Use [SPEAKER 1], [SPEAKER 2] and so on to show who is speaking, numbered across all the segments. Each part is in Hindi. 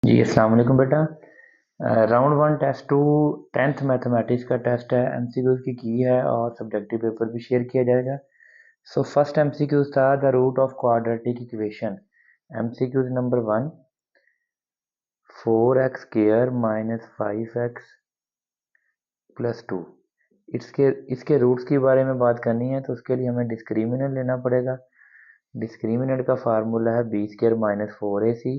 [SPEAKER 1] जी अस्सलाम वालेकुम बेटा। Round one test two 10th mathematics का टेस्ट है। एमसीक्यूज की है और सब्जेक्टिव पेपर भी शेयर किया जाएगा। सो फर्स्ट एमसीक्यूज था the root of quadratic equation. MCQs number one, 4x² minus 5x plus 2। इसके इसके रूट्स के बारे में बात करनी है तो उसके लिए हमें डिस्क्रिमिनेंट लेना पड़ेगा। डिस्क्रिमिनेंट का फार्मूला है b² माइनस 4ac।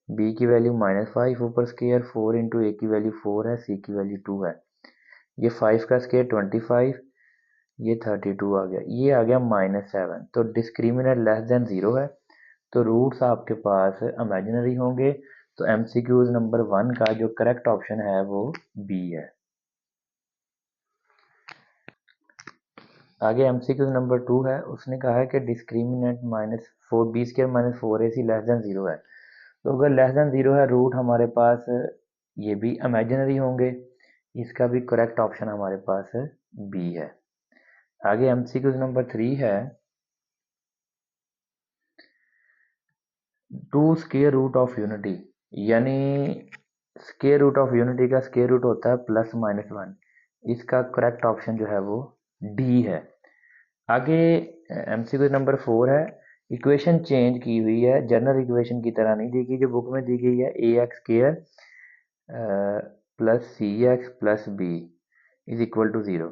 [SPEAKER 1] b की वैल्यू -5 ऊपर स्केयर, 4 इंटू a की वैल्यू 4 है, c की वैल्यू 2 है। ये 5 का स्केयर 25, ये 32 आ गया, ये आ गया -7। तो डिस्क्रिमिनेंट लेस देन 0 है तो रूट्स आपके पास इमेजिनरी होंगे। तो एमसीक्यूज नंबर वन का जो करेक्ट ऑप्शन है वो बी है। आगे एमसीक्यू नंबर टू है, उसने कहा है कि discriminant -4b² minus 4ac less than 0 है। तो अगर लेस देन 0 है रूट हमारे पास ये भी इमेजिनरी होंगे। इसका भी करेक्ट ऑप्शन हमारे पास बी है। आगे एमसीक्यू नंबर थ्री है, two square root of unity, यानी स्क्वायर रूट ऑफ यूनिटी का स्क्वायर रूट होता है +-1। इसका करेक्ट ऑप्शन जो है वो डी है। आगे एमसीक्यू नंबर फोर है, इक्वेशन चेंज की हुई है, जनरल इक्वेशन की तरह नहीं दी गई जो बुक में दी गई है। ax² plus cx plus b is equal to 0।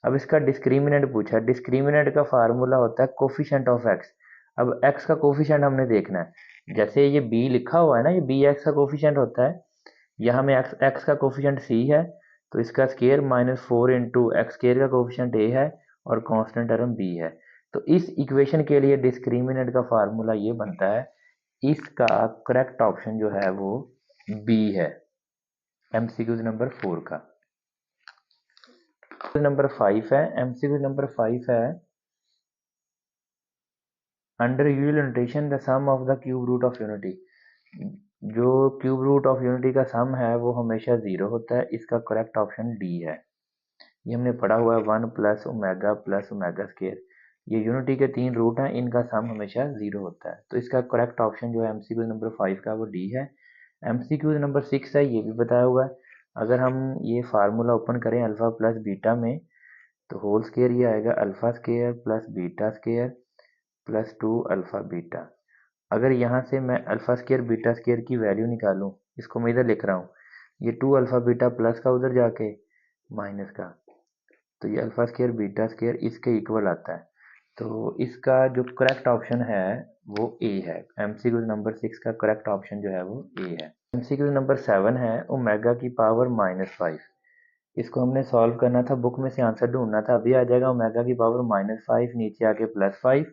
[SPEAKER 1] अब इसका डिस्क्रिमिनेंट पूछा है। डिस्क्रिमिनेंट का फार्मूला होता है कोफिशिएंट ऑफ x। अब x का कोफिशिएंट हमने देखना है। जैसे ये b लिखा हुआ है ना, ये b x का कोफिशिएंट होता है। यहाँ में x का कोफिशिएंट c है तो इसका स्केयर -4 इंटू एक्स स्केयर का कोफिशिएंट a है और कांस्टेंट टर्म b है। तो इस इक्वेशन के लिए डिस्क्रिमिनेंट का फार्मूला ये बनता है। इसका करेक्ट ऑप्शन जो है वो b है एमसीक्यू नंबर फोर का। नंबर फाइव है, एमसीक्यू नंबर फाइव है, under usual notation the sum of the cube root of unity. जो क्यूब रूट ऑफ यूनिटी का सम है वो हमेशा 0 होता है। इसका करेक्ट ऑप्शन डी है। ये हमने पढ़ा हुआ है 1 प्लस ओमेगा स्केयर। ये यूनिटी के तीन रूट हैं, इनका सम हमेशा 0 होता है। तो इसका करेक्ट ऑप्शन जो है एमसीक्यू नंबर फाइव का वो डी है। एमसीक्यू नंबर सिक्स है, ये भी बताया हुआ है। अगर हम ये फार्मूला ओपन करें अल्फा प्लस बीटा में तो होल स्केयर ये आएगा alpha square plus beta square plus 2 alpha beta. अगर यहाँ से मैं अल्फा स्केयर बीटा स्केयर की वैल्यू निकालूं, इसको मैं इधर लिख रहा हूँ, ये 2 अल्फा बीटा प्लस का उधर जाके माइनस का, तो ये अल्फा स्केयर बीटा स्केयर इसके इक्वल आता है। तो इसका जो करेक्ट ऑप्शन है वो ए है। एमसीक्यू नंबर सिक्स का करेक्ट ऑप्शन जो है वो ए है। एमसीक्यू नंबर सेवन है, ओमेगा की पावर -5। इसको हमने सॉल्व करना था, बुक में से आंसर ढूंढना था। अभी आ जाएगा ओमेगा की पावर -5, नीचे आके +5,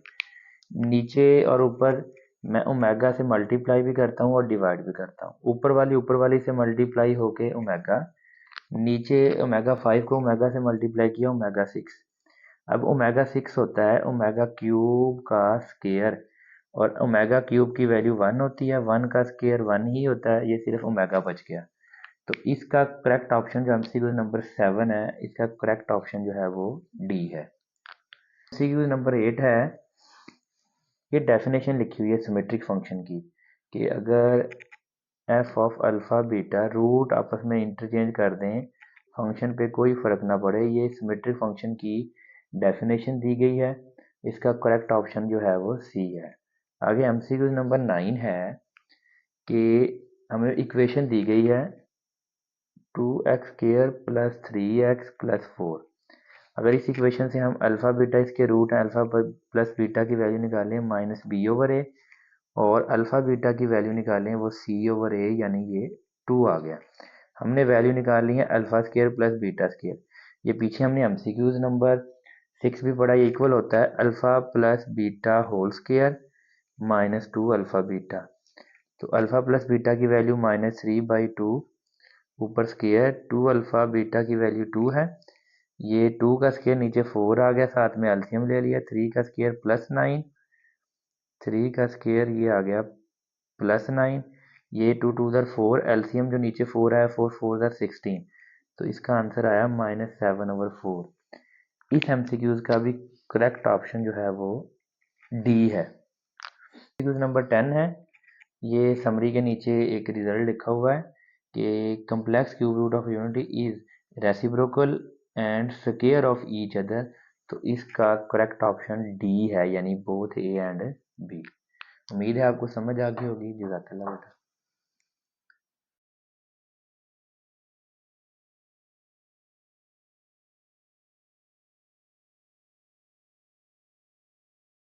[SPEAKER 1] नीचे और ऊपर मैं ओमेगा से मल्टीप्लाई भी करता हूँ और डिवाइड भी करता हूँ। ऊपर वाली से मल्टीप्लाई होके ओमेगा, नीचे ओमेगा 5 को ओमेगा से मल्टीप्लाई किया ओमेगा 6। अब ओमेगा 6 होता है ओमेगा क्यूब का स्केयर, और ओमेगा क्यूब की वैल्यू 1 होती है। 1 का स्केयर 1 ही होता है, ये सिर्फ ओमेगा बच गया। तो इसका करेक्ट ऑप्शन जो एमसीक्यू नंबर सेवन है, इसका करेक्ट ऑप्शन जो है वो डी है। एमसीक्यू नंबर एट है, ये डेफिनेशन लिखी हुई है सिमेट्रिक फंक्शन की, कि अगर F of alpha beta root आपस में इंटरचेंज कर दें, फंक्शन पे कोई फर्क ना पड़े, ये सिमेट्रिक फंक्शन की डेफिनेशन दी गई है। इसका करेक्ट ऑप्शन जो है वो सी है। आगे एमसीक्यू नंबर 9 है कि हमें इक्वेशन दी गई है 2x² प्लस 3x प्लस 4। अगर इस इक्वेशन से हम अल्फा बीटा इसके रूट है, अल्फा प्लस बीटा की वैल्यू निकालें -b/a, और अल्फा बीटा की वैल्यू निकालें वो c/a, यानी ये 2 आ गया। हमने वैल्यू निकाली है alpha square plus beta square. ये पीछे हमने एमसीक्यूज नंबर 6 भी पढ़ा, ये इक्वल होता है alpha plus beta whole square -2 alpha beta. तो अल्फा प्लस बीटा की वैल्यू -3/2 ऊपर स्केयर 2 अल्फा बीटा की वैल्यू 2 है। ये 2 का स्केयर नीचे 4 आ गया, साथ में एलसीएम ले लिया, 3 का स्केयर +9, 3 का स्केयर ये आ गया +9, ये 2 2 उधर 4, एलसीएम जो नीचे 4 आया 4 4 उधर 16। तो इसका आंसर आया -7/4। इस एमसीक्यूज का भी करेक्ट ऑप्शन जो है वो डी है। एमसीक्यूज नंबर 10 है, ये समरी के नीचे एक रिजल्ट लिखा हुआ है कि complex cube root of unity is reciprocal and square of each other। तो इसका करेक्ट ऑप्शन डी है, यानी बोथ ए एंड बी। उम्मीद है आपको समझ आ गई होगी। जज़ाकल्लाह बेटा।